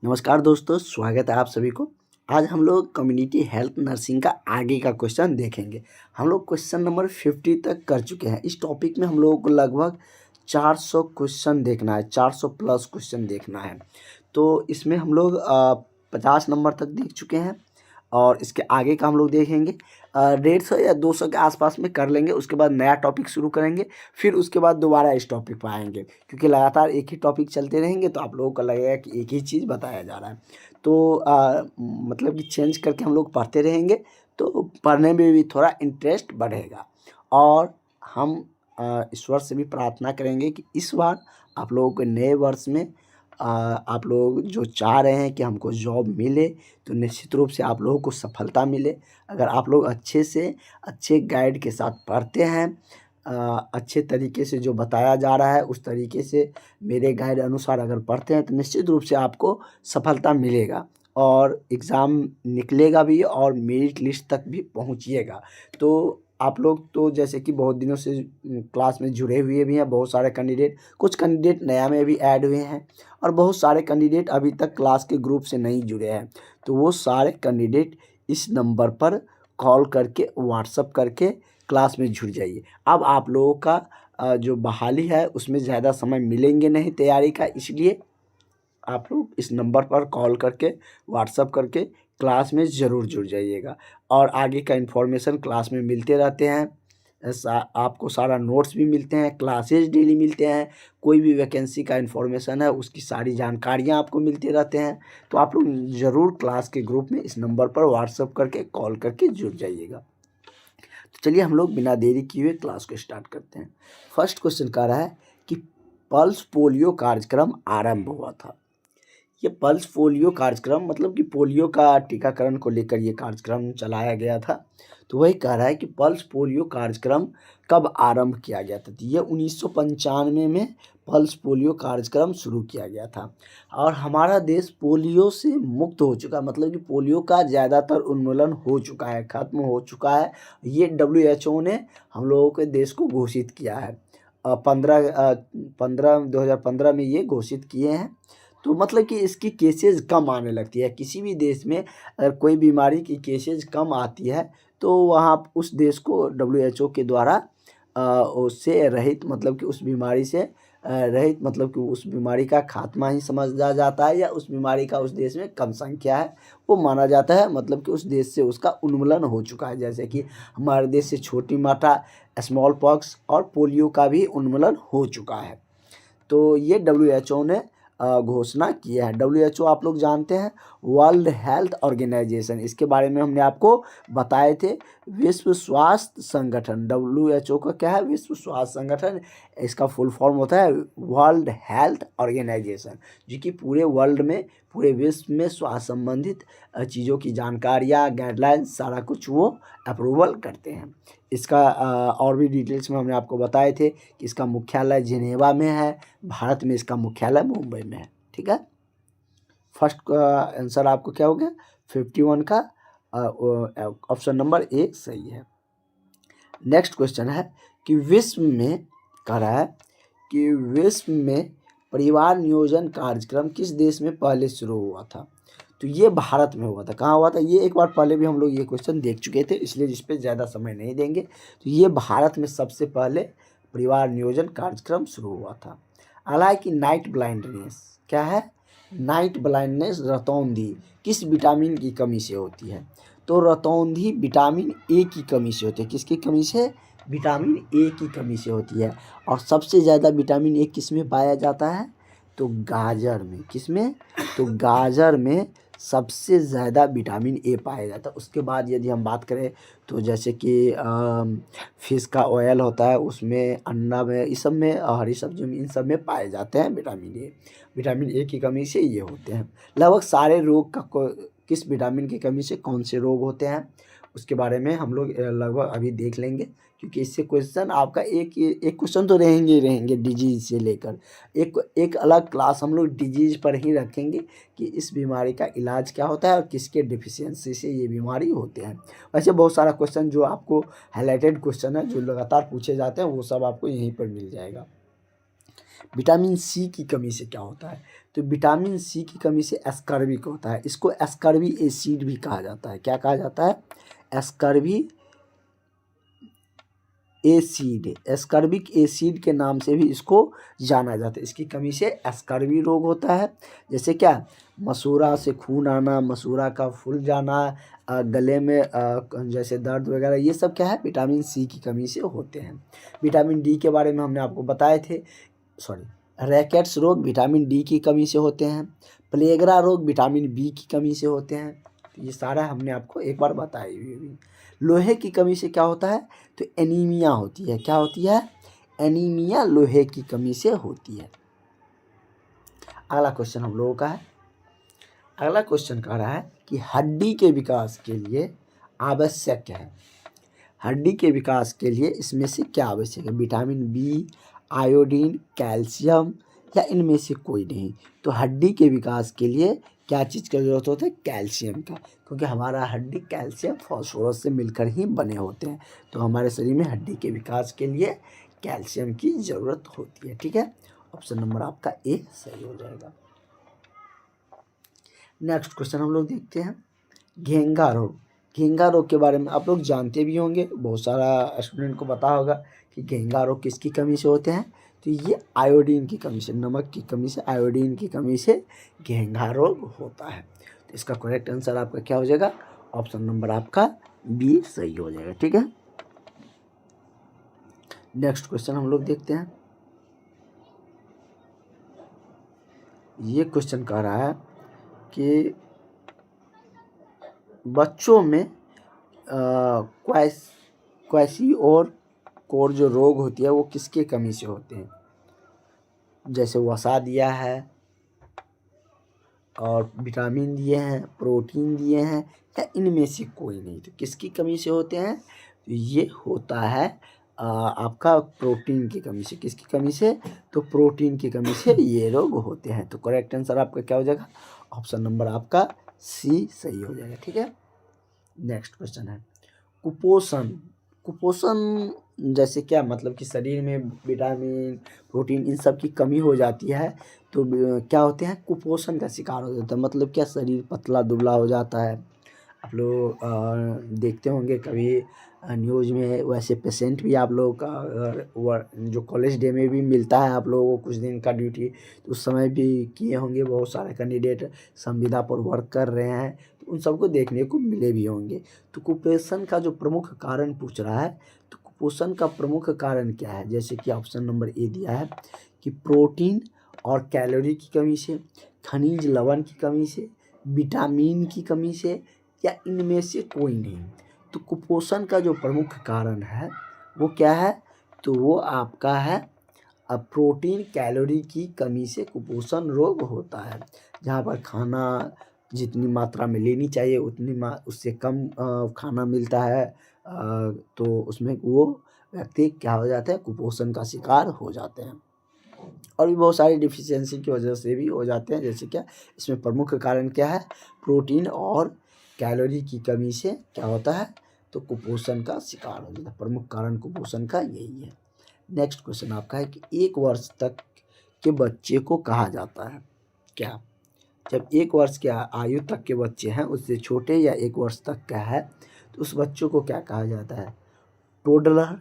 नमस्कार दोस्तों, स्वागत है आप सभी को। आज हम लोग कम्युनिटी हेल्थ नर्सिंग का आगे का क्वेश्चन देखेंगे। हम लोग क्वेश्चन नंबर 50 तक कर चुके हैं। इस टॉपिक में हम लोगों को लगभग 400 क्वेश्चन देखना है, 400 प्लस क्वेश्चन देखना है। तो इसमें हम लोग 50 नंबर तक देख चुके हैं और इसके आगे का हम लोग देखेंगे। 150 या 200 के आसपास में कर लेंगे। उसके बाद नया टॉपिक शुरू करेंगे, फिर उसके बाद दोबारा इस टॉपिक पर आएंगे, क्योंकि लगातार एक ही टॉपिक चलते रहेंगे तो आप लोगों को लगेगा कि एक ही चीज़ बताया जा रहा है। तो मतलब कि चेंज करके हम लोग पढ़ते रहेंगे तो पढ़ने में भी थोड़ा इंटरेस्ट बढ़ेगा। और हम ईश्वर से भी प्रार्थना करेंगे कि इस बार आप लोगों को नए वर्ष में आप लोग जो चाह रहे हैं कि हमको जॉब मिले, तो निश्चित रूप से आप लोगों को सफलता मिले। अगर आप लोग अच्छे से अच्छे गाइड के साथ पढ़ते हैं, अच्छे तरीके से जो बताया जा रहा है उस तरीके से मेरे गाइड अनुसार अगर पढ़ते हैं, तो निश्चित रूप से आपको सफलता मिलेगा और एग्ज़ाम निकलेगा भी और मेरिट लिस्ट तक भी पहुंचिएगा। तो आप लोग तो जैसे कि बहुत दिनों से क्लास में जुड़े हुए भी हैं, बहुत सारे कैंडिडेट, कुछ कैंडिडेट नया में भी ऐड हुए हैं और बहुत सारे कैंडिडेट अभी तक क्लास के ग्रुप से नहीं जुड़े हैं। तो वो सारे कैंडिडेट इस नंबर पर कॉल करके, व्हाट्सअप करके क्लास में जुड़ जाइए। अब आप लोगों का जो बहाली है उसमें ज़्यादा समय मिलेंगे नहीं तैयारी का, इसलिए आप लोग इस नंबर पर कॉल करके, व्हाट्सअप करके क्लास में ज़रूर जुड़ जाइएगा। और आगे का इन्फॉर्मेशन क्लास में मिलते रहते हैं। आपको सारा नोट्स भी मिलते हैं, क्लासेस डेली मिलते हैं, कोई भी वैकेंसी का इन्फॉर्मेशन है उसकी सारी जानकारियाँ आपको मिलते रहते हैं। तो आप लोग ज़रूर क्लास के ग्रुप में इस नंबर पर व्हाट्सअप करके, कॉल करके जुड़ जाइएगा। तो चलिए हम लोग बिना देरी किए हुए क्लास को स्टार्ट करते हैं। फर्स्ट क्वेश्चन कह रहा है कि पल्स पोलियो कार्यक्रम आरंभ हुआ था। ये पल्स पोलियो कार्यक्रम मतलब कि पोलियो का टीकाकरण को लेकर ये कार्यक्रम चलाया गया था। तो वही कह रहा है कि पल्स पोलियो कार्यक्रम कब आरंभ किया गया था। तो ये 1995 में पल्स पोलियो कार्यक्रम शुरू किया गया था और हमारा देश पोलियो से मुक्त हो चुका, मतलब कि पोलियो का ज़्यादातर उन्मूलन हो चुका है, ख़त्म हो चुका है। ये WHO ने हम लोगों के देश को घोषित किया है। 2015 में ये घोषित किए हैं। तो मतलब कि इसकी केसेस कम आने लगती है। किसी भी देश में अगर कोई बीमारी की केसेस कम आती है तो वहाँ उस देश को WHO के द्वारा उससे रहित, मतलब कि उस बीमारी से रहित, मतलब कि उस बीमारी का खात्मा ही समझा जाता है, या उस बीमारी का उस देश में कम संख्या है वो माना जाता है, मतलब कि उस देश से उसका उन्मूलन हो चुका है। जैसे कि हमारे देश से छोटी माता स्मॉल पॉक्स और पोलियो का भी उन्मूलन हो चुका है। तो ये WHO ने घोषणा किया है। WHO आप लोग जानते हैं, वर्ल्ड हेल्थ ऑर्गेनाइजेशन, इसके बारे में हमने आपको बताए थे। विश्व स्वास्थ्य संगठन, WHO का क्या है? विश्व स्वास्थ्य संगठन। इसका फुल फॉर्म होता है वर्ल्ड हेल्थ ऑर्गेनाइजेशन, जो कि पूरे वर्ल्ड में, पूरे विश्व में स्वास्थ्य संबंधित चीज़ों की जानकारियाँ, गाइडलाइंस, सारा कुछ वो अप्रूवल करते हैं। इसका और भी डिटेल्स में हमने आपको बताए थे कि इसका मुख्यालय जिनेवा में है, भारत में इसका मुख्यालय मुंबई में है। ठीक है, फर्स्ट आंसर आपको क्या हो गया? 51 का ऑप्शन नंबर ए सही है। नेक्स्ट क्वेश्चन है कि विश्व में, कह रहा है कि विश्व में परिवार नियोजन कार्यक्रम किस देश में पहले शुरू हुआ था। तो ये भारत में हुआ था। कहाँ हुआ था? ये एक बार पहले भी हम लोग ये क्वेश्चन देख चुके थे, इसलिए इस पर ज़्यादा समय नहीं देंगे। तो ये भारत में सबसे पहले परिवार नियोजन कार्यक्रम शुरू हुआ था। हालांकि नाइट ब्लाइंडनेस क्या है? नाइट ब्लाइंडनेस रतौंधी किस विटामिन की कमी से होती है? तो रतौंधी विटामिन ए की कमी से होती है। किसकी कमी से? विटामिन ए की कमी से होती है। और सबसे ज़्यादा विटामिन ए किस में पाया जाता है? तो गाजर में। किस में? तो गाजर में सबसे ज़्यादा विटामिन ए पाया जाता है। उसके बाद यदि हम बात करें तो जैसे कि फिश का ऑयल होता है, उसमें, अंडा में, इस सब में, हरी सब्जियों में, इन सब में पाए जाते हैं विटामिन ए। विटामिन ए की कमी से ये होते हैं। लगभग सारे रोग का किस विटामिन की कमी से कौन से रोग होते हैं उसके बारे में हम लोग लगभग अभी देख लेंगे, क्योंकि इससे क्वेश्चन आपका एक क्वेश्चन तो रहेंगे ही रहेंगे डिजीज से लेकर। एक अलग क्लास हम लोग डिजीज पर ही रखेंगे कि इस बीमारी का इलाज क्या होता है और किसके डिफिशियंसी से ये बीमारी होते हैं। वैसे बहुत सारा क्वेश्चन जो आपको हाईलाइटेड क्वेश्चन है, जो लगातार पूछे जाते हैं, वो सब आपको यहीं पर मिल जाएगा। विटामिन सी की कमी से क्या होता है? तो विटामिन सी की कमी से एस्कर्बिक होता है। इसको एस्कर्बिक एसिड भी कहा जाता है। क्या कहा जाता है? Ascorbic acid. एस्कर्बिक एसिड के नाम से भी इसको जाना जाता है। इसकी कमी से एस्कर्बी रोग होता है। जैसे क्या? मसूड़ा से खून आना, मसूड़ा का फूल जाना, गले में जैसे दर्द वगैरह, ये सब क्या है? विटामिन सी की कमी से होते हैं। विटामिन डी के बारे में हमने आपको बताए थे। रैकेट्स रोग विटामिन डी की कमी से होते हैं। प्लेगरा रोग विटामिन बी की कमी से होते हैं। तो ये सारा हमने आपको एक बार बताई हुई। लोहे की कमी से क्या होता है? तो एनीमिया होती है। क्या होती है? एनीमिया लोहे की कमी से होती है। अगला क्वेश्चन हम लोगों का है। अगला क्वेश्चन कह रहा है कि हड्डी के विकास के लिए आवश्यक है। हड्डी के विकास के लिए इसमें से क्या आवश्यक है? विटामिन बी, आयोडीन, कैल्शियम, या इनमें से कोई नहीं? तो हड्डी के विकास के लिए क्या चीज़ का जरूरत होता है? कैल्शियम का, क्योंकि हमारा हड्डी कैल्शियम फॉस्फोरस से मिलकर ही बने होते हैं। तो हमारे शरीर में हड्डी के विकास के लिए कैल्शियम की ज़रूरत होती है। ठीक है, ऑप्शन नंबर आपका ए सही हो जाएगा। नेक्स्ट क्वेश्चन हम लोग देखते हैं। घेंघा रोग। घेंघा रोग के बारे में आप लोग जानते भी होंगे, बहुत सारा स्टूडेंट को पता होगा कि घेंघा रोग किसकी कमी से होते हैं। तो ये आयोडीन की कमी से, नमक की कमी से, आयोडीन की कमी से घेंघा रोग होता है। तो इसका करेक्ट आंसर आपका क्या हो जाएगा? ऑप्शन नंबर आपका बी सही हो जाएगा। ठीक है, नेक्स्ट क्वेश्चन हम लोग देखते हैं। ये क्वेश्चन कह रहा है कि बच्चों में क्वैसी और कोर जो रोग होती है वो किसके कमी से होते हैं? जैसे वसा दिया है और विटामिन दिए हैं, प्रोटीन दिए हैं, या इनमें से कोई नहीं? तो किसकी कमी से होते हैं? तो ये होता है आपका प्रोटीन की कमी से। किसकी कमी से? तो प्रोटीन की कमी से ये रोग होते हैं। तो करेक्ट आंसर आपका क्या हो जाएगा? ऑप्शन नंबर आपका सी सही हो जाएगा। ठीक है, नेक्स्ट क्वेश्चन है कुपोषण। कुपोषण जैसे क्या? मतलब कि शरीर में विटामिन, प्रोटीन, इन सब की कमी हो जाती है तो क्या होते हैं? कुपोषण का शिकार हो जाता है। मतलब क्या? शरीर पतला दुबला हो जाता है। आप लोग देखते होंगे कभी न्यूज़ में, वैसे पेशेंट भी आप लोगों का जो कॉलेज डे में भी मिलता है आप लोगों को कुछ दिन का ड्यूटी, तो उस समय भी किए होंगे। बहुत सारे कैंडिडेट संविदा पर वर्क कर रहे हैं, तो उन सबको देखने को मिले भी होंगे। तो कुपोषण का जो प्रमुख कारण पूछ रहा है, तो कुपोषण का प्रमुख कारण क्या है? जैसे कि ऑप्शन नंबर ए दिया है कि प्रोटीन और कैलोरी की कमी से, खनिज लवण की कमी से, विटामिन की कमी से, या इनमें से कोई नहीं? तो कुपोषण का जो प्रमुख कारण है वो क्या है? तो वो आपका है प्रोटीन कैलोरी की कमी से कुपोषण रोग होता है। जहाँ पर खाना जितनी मात्रा में लेनी चाहिए उतनी उससे कम खाना मिलता है, तो उसमें वो व्यक्ति क्या हो जाते हैं? कुपोषण का शिकार हो जाते हैं। और भी बहुत सारी डिफिशियंसी की वजह से भी हो जाते हैं। जैसे क्या? इसमें प्रमुख कारण क्या है? प्रोटीन और कैलोरी की कमी से क्या होता है? तो कुपोषण का शिकार हो जाता है। प्रमुख कारण कुपोषण का यही है। नेक्स्ट क्वेश्चन आपका है कि 1 वर्ष तक के बच्चे को कहा जाता है क्या? जब 1 वर्ष के आयु तक के बच्चे हैं, उससे छोटे या 1 वर्ष तक का है, तो उस बच्चों को क्या कहा जाता है? टोडलर,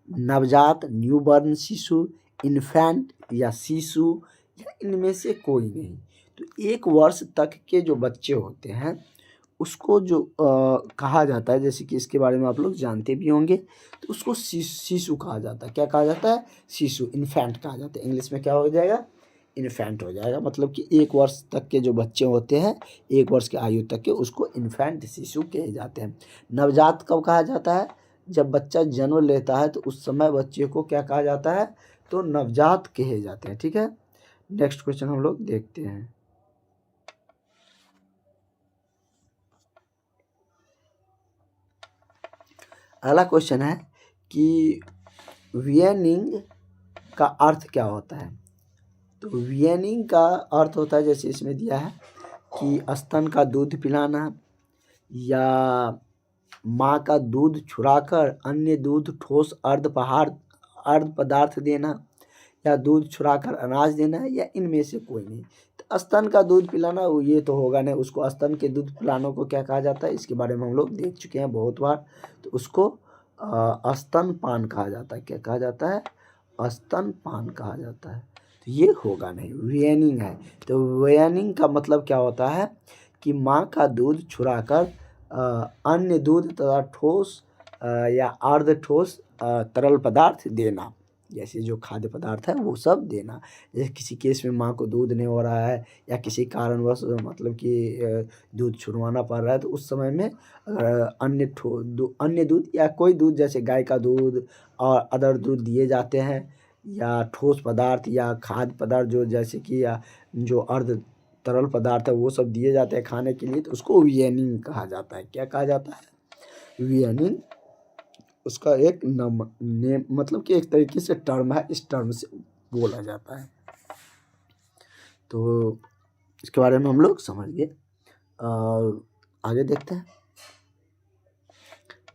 नवजात, न्यूबॉर्न शिशु, इन्फेंट, या शिशु, या इनमें से कोई नहीं? तो 1 वर्ष तक के जो बच्चे होते हैं उसको जो कहा जाता है, जैसे कि इसके बारे में आप लोग जानते भी होंगे, तो उसको शिशु कहा जाता है। क्या कहा जाता है? शिशु, इन्फेंट कहा जाता है। इंग्लिश में क्या हो जाएगा? इन्फेंट हो जाएगा। मतलब कि 1 वर्ष तक के जो बच्चे होते हैं, 1 वर्ष के आयु तक के, उसको इन्फेंट शिशु कहे जाते हैं। नवजात कब कहा जाता है? जब बच्चा जन्म लेता है तो उस समय बच्चे को क्या कहा जाता है? तो नवजात कहे जाते हैं। ठीक है, नेक्स्ट क्वेश्चन हम लोग देखते हैं। अगला क्वेश्चन है कि वीएनिंग का अर्थ क्या होता है? तो वीएनिंग का अर्थ होता है, जैसे इसमें दिया है कि स्तन का दूध पिलाना, या माँ का दूध छुड़ाकर अन्य दूध ठोस अर्ध पदार्थ देना, या दूध छुड़ाकर अनाज देना, या इनमें से कोई नहीं? तो स्तन का दूध पिलाना ये तो होगा नहीं, उसको स्तन के दूध पिलाने को क्या कहा जाता है, इसके बारे में हम लोग देख चुके हैं बहुत बार। तो उसको स्तनपान कहा जाता है। क्या कहा जाता है? स्तनपान कहा जाता है। तो ये होगा नहीं, वीनिंग है। तो वीनिंग का मतलब क्या होता है कि माँ का दूध छुड़ाकर अन्य दूध तथा ठोस या अर्ध ठोस तरल पदार्थ देना, जैसे जो खाद्य पदार्थ है वो सब देना। जैसे किसी केस में माँ को दूध नहीं हो रहा है या किसी कारणवश मतलब कि दूध छुड़वाना पड़ रहा है, तो उस समय में अन्य दूध या कोई दूध जैसे गाय का दूध और अदर दूध दिए जाते हैं, या ठोस पदार्थ या खाद्य पदार्थ जो जैसे कि या जो अर्ध तरल पदार्थ है वो सब दिए जाते हैं खाने के लिए, तो उसको वीनिंग कहा जाता है। क्या कहा जाता है? वीनिंग उसका एक नेम मतलब कि एक तरीके से टर्म है, इस टर्म से बोला जाता है। तो इसके बारे में हम लोग समझ गए और आगे देखते हैं।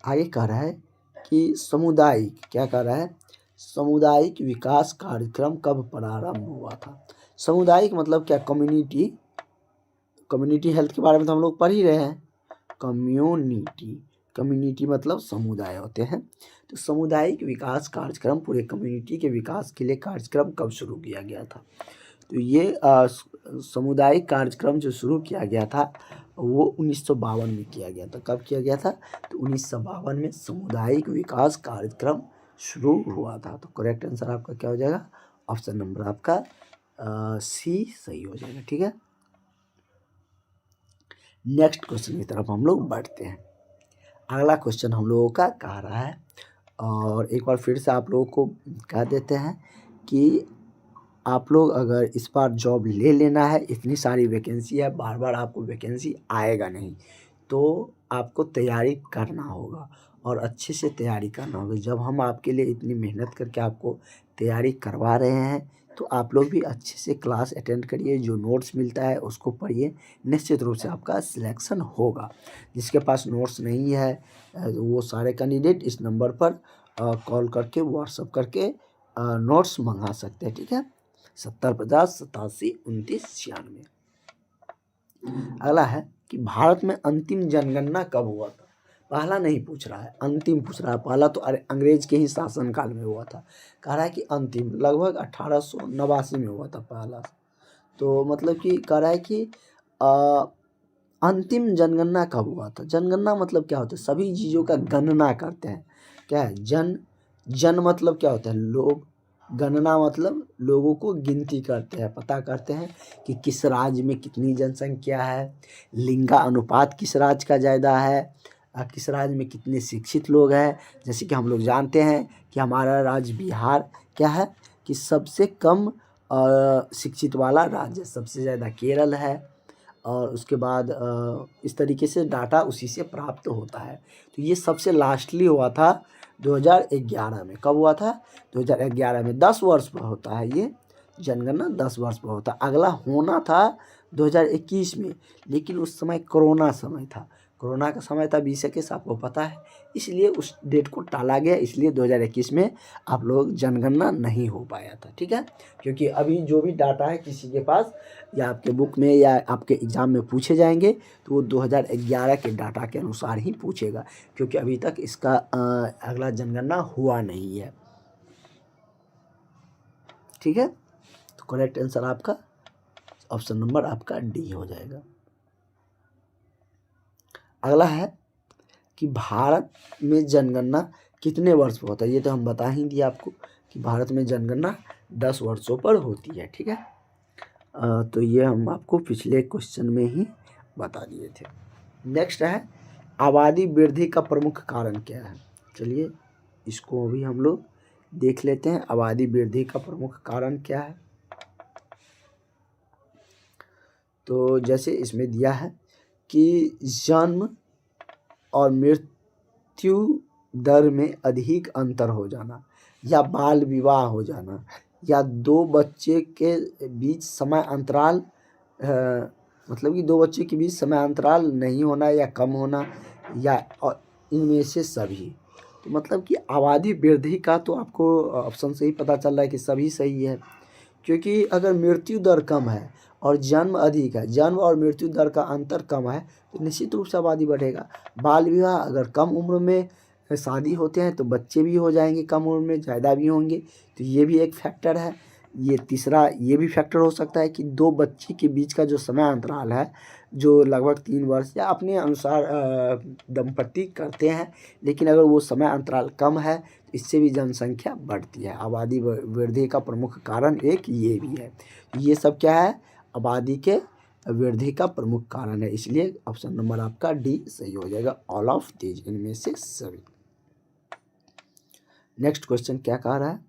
आगे कह रहा है कि सामुदायिक, क्या कह रहा है? सामुदायिक विकास कार्यक्रम कब प्रारंभ हुआ था? सामुदायिक मतलब क्या? कम्युनिटी हेल्थ के बारे में तो हम लोग पढ़ ही रहे हैं। कम्युनिटी मतलब समुदाय होते हैं। तो सामुदायिक विकास कार्यक्रम, पूरे कम्युनिटी के विकास के लिए कार्यक्रम कब शुरू किया गया था? तो ये सामुदायिक कार्यक्रम जो शुरू किया गया था वो 1952 में किया गया था। कब किया गया था? तो 1952 में सामुदायिक विकास कार्यक्रम शुरू हुआ था। तो करेक्ट आंसर आपका क्या हो जाएगा? ऑप्शन नंबर आपका सी सही हो जाएगा। ठीक है, नेक्स्ट क्वेश्चन की तरफ हम लोग बढ़ते हैं। अगला क्वेश्चन हम लोगों का कह रहा है, और एक बार फिर से आप लोगों को कह देते हैं कि आप लोग अगर इस बार जॉब ले लेना है, इतनी सारी वैकेंसी है, बार बार आपको वैकेंसी आएगा नहीं, तो आपको तैयारी करना होगा और अच्छे से तैयारी करना होगा। जब हम आपके लिए इतनी मेहनत करके आपको तैयारी करवा रहे हैं, तो आप लोग भी अच्छे से क्लास अटेंड करिए, जो नोट्स मिलता है उसको पढ़िए, निश्चित रूप से आपका सिलेक्शन होगा। जिसके पास नोट्स नहीं है वो सारे कैंडिडेट इस नंबर पर कॉल करके व्हाट्सअप करके नोट्स मंगा सकते हैं। ठीक है, 7050872996। अगला है कि भारत में अंतिम जनगणना कब हुआ था? पहला नहीं पूछ रहा है, अंतिम पूछ रहा है। पहला तो अंग्रेज के ही शासनकाल में हुआ था। कह रहा है कि अंतिम लगभग 1889 में हुआ था पहला। तो मतलब कि कह रहा है कि अंतिम जनगणना कब हुआ था? जनगणना मतलब क्या होता है? सभी चीज़ों का गणना करते हैं। क्या है? जन मतलब क्या होता है? लोग। गणना मतलब लोगों को गिनती करते हैं, पता करते हैं कि किस राज्य में कितनी जनसंख्या है, लिंगा अनुपात किस राज्य का ज़्यादा है, किस राज्य में कितने शिक्षित लोग हैं। जैसे कि हम लोग जानते हैं कि हमारा राज्य बिहार क्या है कि सबसे कम शिक्षित वाला राज्य, सबसे ज़्यादा केरल है, और उसके बाद इस तरीके से डाटा उसी से प्राप्त होता है। तो ये सबसे लास्टली हुआ था 2011 में। कब हुआ था? 2011 में। 10 वर्ष पर होता है ये जनगणना, 10 वर्ष पर होता है। अगला होना था 2021 में, लेकिन उस समय कोरोना समय था। कोरोना का समय था 2021, आपको पता है, इसलिए उस डेट को टाला गया। इसलिए 2021 में आप लोग जनगणना नहीं हो पाया था। ठीक है, क्योंकि अभी जो भी डाटा है किसी के पास या आपके बुक में या आपके एग्ज़ाम में पूछे जाएंगे तो वो 2011 के डाटा के अनुसार ही पूछेगा, क्योंकि अभी तक इसका अगला जनगणना हुआ नहीं है। ठीक है, तो करेक्ट आंसर आपका ऑप्शन नंबर आपका डी हो जाएगा। अगला है कि भारत में जनगणना कितने वर्ष पर होता है? ये तो हम बता ही दिए आपको कि भारत में जनगणना 10 वर्षों पर होती है। ठीक है, तो ये हम आपको पिछले क्वेश्चन में ही बता दिए थे। नेक्स्ट है आबादी वृद्धि का प्रमुख कारण क्या है? चलिए इसको भी हम लोग देख लेते हैं। आबादी वृद्धि का प्रमुख कारण क्या है? तो जैसे इसमें दिया है कि जन्म और मृत्यु दर में अधिक अंतर हो जाना, या बाल विवाह हो जाना, या दो बच्चे के बीच समय अंतराल मतलब कि दो बच्चे के बीच समय अंतराल नहीं होना या कम होना, या इनमें से सभी। तो मतलब कि आबादी वृद्धि का तो आपको ऑप्शन से ही पता चल रहा है कि सभी सही है, क्योंकि अगर मृत्यु दर कम है और जन्म अधिक है, जन्म और मृत्यु दर का अंतर कम है, तो निश्चित रूप से आबादी बढ़ेगा। बाल विवाह, अगर कम उम्र में शादी होते हैं तो बच्चे भी हो जाएंगे, कम उम्र में ज़्यादा भी होंगे, तो ये भी एक फैक्टर है। ये तीसरा ये भी फैक्टर हो सकता है कि दो बच्चे के बीच का जो समय अंतराल है, जो लगभग 3 वर्ष या अपने अनुसार दंपति करते हैं, लेकिन अगर वो समय अंतराल कम है तो इससे भी जनसंख्या बढ़ती है। आबादी वृद्धि का प्रमुख कारण एक ये भी है। ये सब क्या है, आबादी के वृद्धि का प्रमुख कारण है, इसलिए ऑप्शन नंबर आपका डी सही हो जाएगा, ऑल ऑफ दीज, इनमें से सभी। नेक्स्ट क्वेश्चन क्या कह रहा है,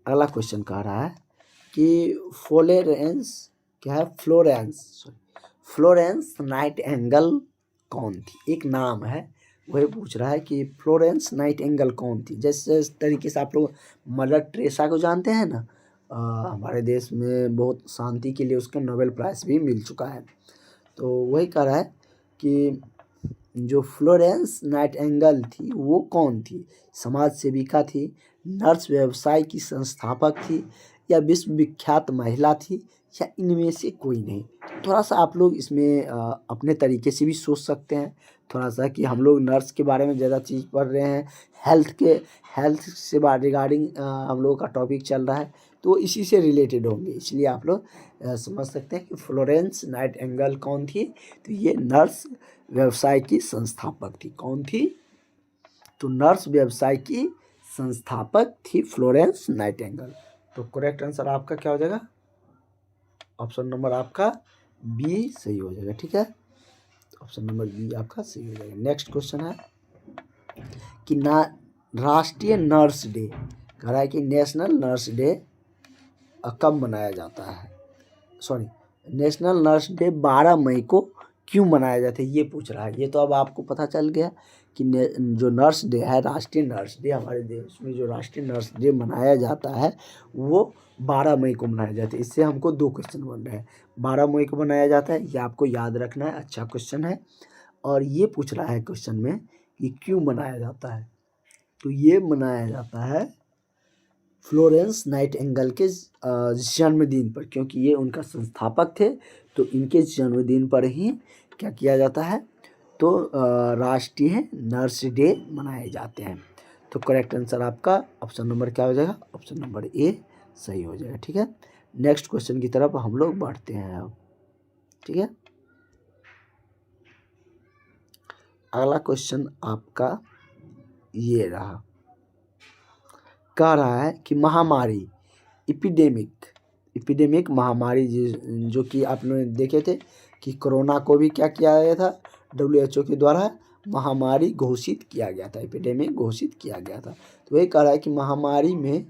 अगला क्वेश्चन कह रहा है कि फ्लोरेंस नाइटिंगेल कौन थी, एक नाम है, वही पूछ रहा है कि फ्लोरेंस नाइटिंगेल कौन थी। जैसे इस तरीके से आप लोग मदर टेरेसा को जानते हैं ना, हमारे देश में बहुत शांति के लिए उसका नोबेल प्राइज़ भी मिल चुका है। तो वही कह रहा है कि जो फ्लोरेंस नाइटिंगेल थी वो कौन थी, समाज सेविका थी, नर्स व्यवसाय की संस्थापक थी, या विश्व विख्यात महिला थी, या इनमें से कोई नहीं। थोड़ा सा आप लोग इसमें अपने तरीके से भी सोच सकते हैं, थोड़ा सा कि हम लोग नर्स के बारे में ज़्यादा चीज़ पढ़ रहे हैं, हेल्थ से रिगार्डिंग हम लोगों का टॉपिक चल रहा है, तो इसी से रिलेटेड होंगे, इसलिए आप लोग समझ सकते हैं कि फ्लोरेंस नाइटिंगेल कौन थी। तो ये नर्स व्यवसाय की संस्थापक थी। कौन थी, तो नर्स व्यवसाय की संस्थापक थी फ्लोरेंस नाइटिंगेल। तो करेक्ट आंसर आपका क्या हो जाएगा, ऑप्शन नंबर आपका बी सही हो जाएगा। ठीक है, ऑप्शन नंबर बी आपका सही हो जाएगा। नेक्स्ट क्वेश्चन है कि राष्ट्रीय नर्स डे, कह रहा है कि नेशनल नर्स डे कब मनाया जाता है, नेशनल नर्स डे 12 मई को क्यों मनाया जाता है, ये पूछ रहा है। ये तो अब आपको पता चल गया कि जो नर्स डे है, राष्ट्रीय नर्स डे, हमारे देश में जो राष्ट्रीय नर्स डे मनाया जाता है वो 12 मई को मनाया जाता है। इससे हमको 2 क्वेश्चन बन रहे हैं। 12 मई को मनाया जाता है, ये आपको याद रखना है, अच्छा क्वेश्चन है। और ये पूछ रहा है क्वेश्चन में कि क्यों मनाया जाता है, तो ये मनाया जाता है फ्लोरेंस नाइटिंगेल के जन्मदिन पर, क्योंकि ये उनका संस्थापक थे, तो इनके जन्मदिन पर ही क्या किया जाता है, तो राष्ट्रीय नर्स डे मनाए जाते हैं। तो करेक्ट आंसर आपका ऑप्शन नंबर क्या हो जाएगा, ऑप्शन नंबर ए सही हो जाएगा। ठीक है, नेक्स्ट क्वेश्चन की तरफ हम लोग बढ़ते हैं अब। ठीक है, अगला क्वेश्चन आपका ये रहा, कह रहा है कि महामारी, एपिडेमिक महामारी जो कि आप लोग देखे थे कि कोरोना को भी क्या किया गया था, WHO के द्वारा महामारी घोषित किया गया था, एपिडेमिक घोषित किया गया था। तो वही कह रहा है कि महामारी में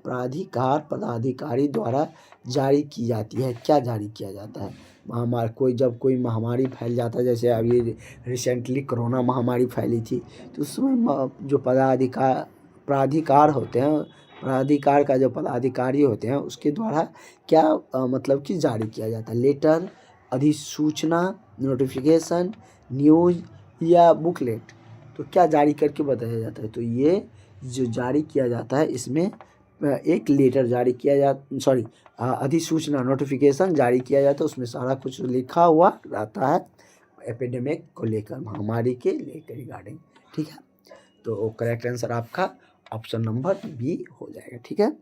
पदाधिकारी द्वारा जारी की जाती है, क्या जारी किया जाता है महामारी, जब कोई महामारी फैल जाता है, जैसे अभी रिसेंटली कोरोना महामारी फैली थी, तो उसमें जो प्राधिकार होते हैं, प्राधिकार का जो पदाधिकारी होते हैं उसके द्वारा क्या मतलब कि जारी किया जाता है, लेटर, अधिसूचना, नोटिफिकेशन, न्यूज़ या बुकलेट, तो क्या जारी करके बताया जाता है। तो ये जो जारी किया जाता है इसमें एक लेटर जारी किया अधिसूचना, नोटिफिकेशन जारी किया जाता है, उसमें सारा कुछ लिखा हुआ रहता है एपिडेमिक को लेकर, महामारी के लेकर रिगार्डिंग। ठीक है, तो करेक्ट आंसर आपका ऑप्शन नंबर बी हो जाएगा। ठीक है,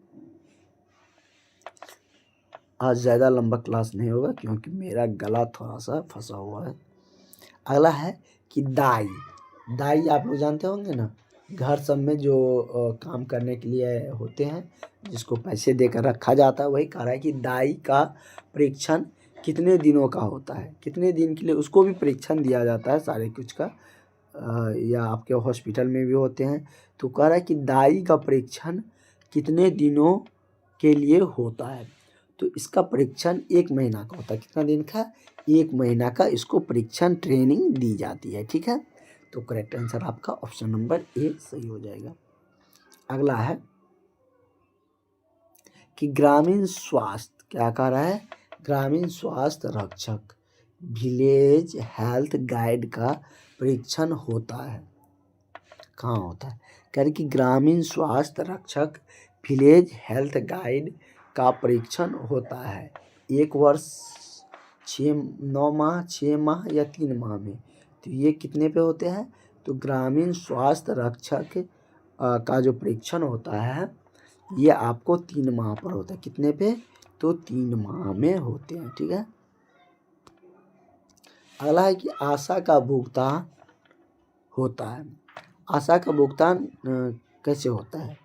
आज ज़्यादा लंबा क्लास नहीं होगा क्योंकि मेरा गला थोड़ा सा फंसा हुआ है। अगला है कि दाई आप लोग जानते होंगे ना, घर सब में जो काम करने के लिए होते हैं, जिसको पैसे देकर रखा जाता है, वही कह रहा है कि दाई का परीक्षण कितने दिनों का होता है, कितने दिन के लिए उसको भी परीक्षण दिया जाता है सारे कुछ का, या आपके हॉस्पिटल में भी होते हैं। तो कह रहा है कि दाई का परीक्षण कितने दिनों के लिए होता है, तो इसका परीक्षण 1 महीना का होता है। कितना दिन का, 1 महीना का इसको परीक्षण ट्रेनिंग दी जाती है। ठीक है, तो करेक्ट आंसर आपका ऑप्शन नंबर ए सही हो जाएगा। अगला है कि ग्रामीण स्वास्थ्य, क्या कह रहा है, ग्रामीण स्वास्थ्य रक्षक विलेज हेल्थ गाइड का परीक्षण होता है, कहाँ होता है, कह रहे कि ग्रामीण स्वास्थ्य रक्षक विलेज हेल्थ गाइड का परीक्षण होता है 1 वर्ष 9 माह, 6 माह या 3 माह में। तो ये कितने पे होते हैं? तो ग्रामीण स्वास्थ्य रक्षक का जो परीक्षण होता है ये आपको 3 माह पर होता है। कितने पे? तो 3 माह में होते हैं। ठीक है। अगला है कि आशा का भुगतान होता है। आशा का भुगतान कैसे होता है?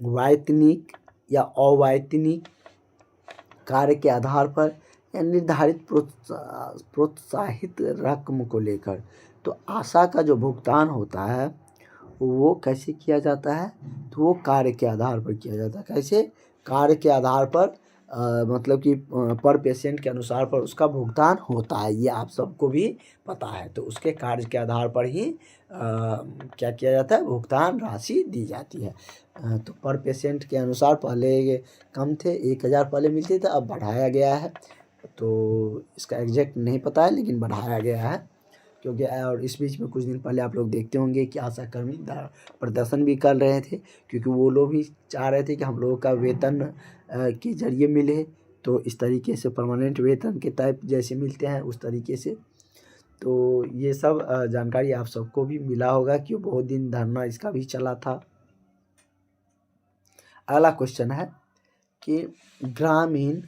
वैतनिक या अवैतनिक कार्य के आधार पर या निर्धारित प्रोत्साहित रकम को लेकर। तो आशा का जो भुगतान होता है वो कैसे किया जाता है? तो वो कार्य के आधार पर किया जाता है। कैसे? कार्य के आधार पर मतलब कि पर पेशेंट के अनुसार पर उसका भुगतान होता है। ये आप सबको भी पता है। तो उसके कार्य के आधार पर ही क्या किया जाता है? भुगतान राशि दी जाती है। तो पर पेशेंट के अनुसार पहले कम थे, 1000 पहले मिलते थे, अब बढ़ाया गया है। तो इसका एग्जैक्ट नहीं पता है लेकिन बढ़ाया गया है। क्योंकि और इस बीच में कुछ दिन पहले आप लोग देखते होंगे कि आशाकर्मी प्रदर्शन भी कर रहे थे, क्योंकि वो लोग भी चाह रहे थे कि हम लोगों का वेतन के जरिए मिले। तो इस तरीके से परमानेंट वेतन के टाइप जैसे मिलते हैं उस तरीके से। तो ये सब जानकारी आप सबको भी मिला होगा कि बहुत दिन धरना इसका भी चला था। अगला क्वेश्चन है कि ग्रामीण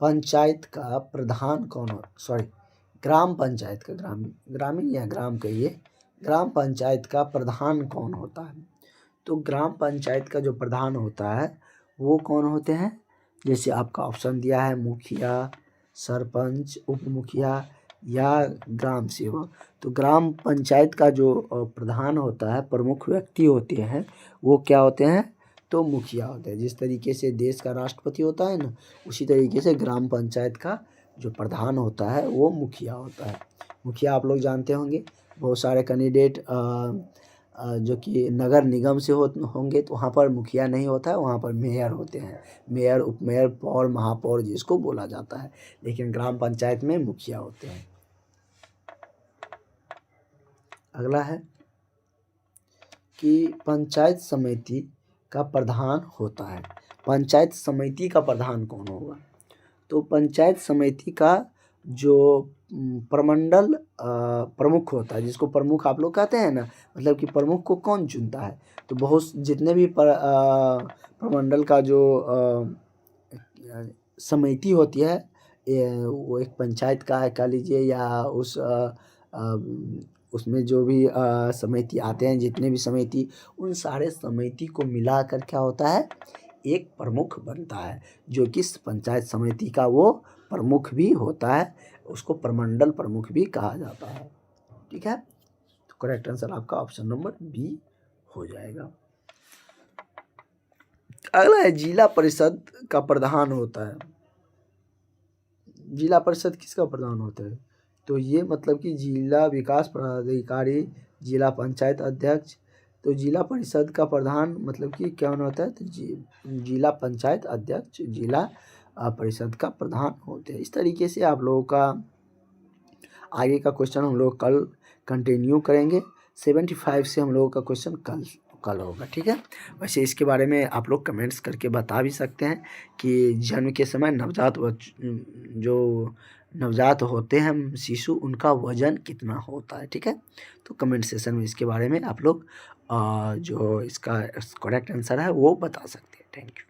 पंचायत का प्रधान कौन हो? सॉरी, ग्राम पंचायत का, ग्रामीण या ग्राम कहिए, ग्राम पंचायत का प्रधान कौन होता है? तो ग्राम पंचायत का जो प्रधान होता है वो कौन होते हैं? जैसे आपका ऑप्शन दिया है मुखिया, सरपंच, उप मुखिया या ग्राम सेवक। तो ग्राम पंचायत का जो प्रधान होता है, प्रमुख व्यक्ति होते हैं, वो क्या होते हैं? तो मुखिया होते हैं। जिस तरीके से देश का राष्ट्रपति होता है ना, उसी तरीके से ग्राम पंचायत का जो प्रधान होता है वो मुखिया होता है। मुखिया आप लोग जानते होंगे, बहुत सारे कैंडिडेट जो कि नगर निगम से होंगे तो वहाँ पर मुखिया नहीं होता है, वहाँ पर मेयर होते हैं। मेयर, उपमेयर, पौर, महापौर जिसको बोला जाता है, लेकिन ग्राम पंचायत में मुखिया होते हैं। अगला है कि पंचायत समिति का प्रधान होता है। पंचायत समिति का प्रधान कौन होगा? तो पंचायत समिति का जो प्रमंडल प्रमुख होता है, जिसको प्रमुख आप लोग कहते हैं ना, मतलब कि प्रमुख को कौन चुनता है? तो बहुत जितने भी प्रमंडल का जो समिति होती है, वो एक पंचायत का है कह लीजिए, या उसमें जो भी समिति आते हैं, जितने भी समिति, उन सारे समिति को मिलाकर क्या होता है? एक प्रमुख बनता है, जो कि पंचायत समिति का वो प्रमुख भी होता है। उसको प्रमंडल प्रमुख भी कहा जाता है। ठीक है। तो करेक्ट आंसर आपका ऑप्शन नंबर बी हो जाएगा। अगला है जिला परिषद का प्रधान होता है। जिला परिषद किसका प्रधान होता है? तो ये मतलब कि जिला विकास पदाधिकारी, जिला पंचायत अध्यक्ष। तो जिला परिषद का प्रधान मतलब कि क्या होता है? तो जिला पंचायत अध्यक्ष जिला परिषद का प्रधान होते हैं। इस तरीके से आप लोगों का आगे का क्वेश्चन हम लोग कल कंटिन्यू करेंगे। 75 से हम लोगों का क्वेश्चन कल होगा। ठीक है। वैसे इसके बारे में आप लोग कमेंट्स करके बता भी सकते हैं कि जन्म के समय जो नवजात होते हैं शिशु, उनका वजन कितना होता है। ठीक है। तो कमेंट सेशन में इसके बारे में आप लोग जो इसका करेक्ट आंसर है वो बता सकते हैं। Thank you.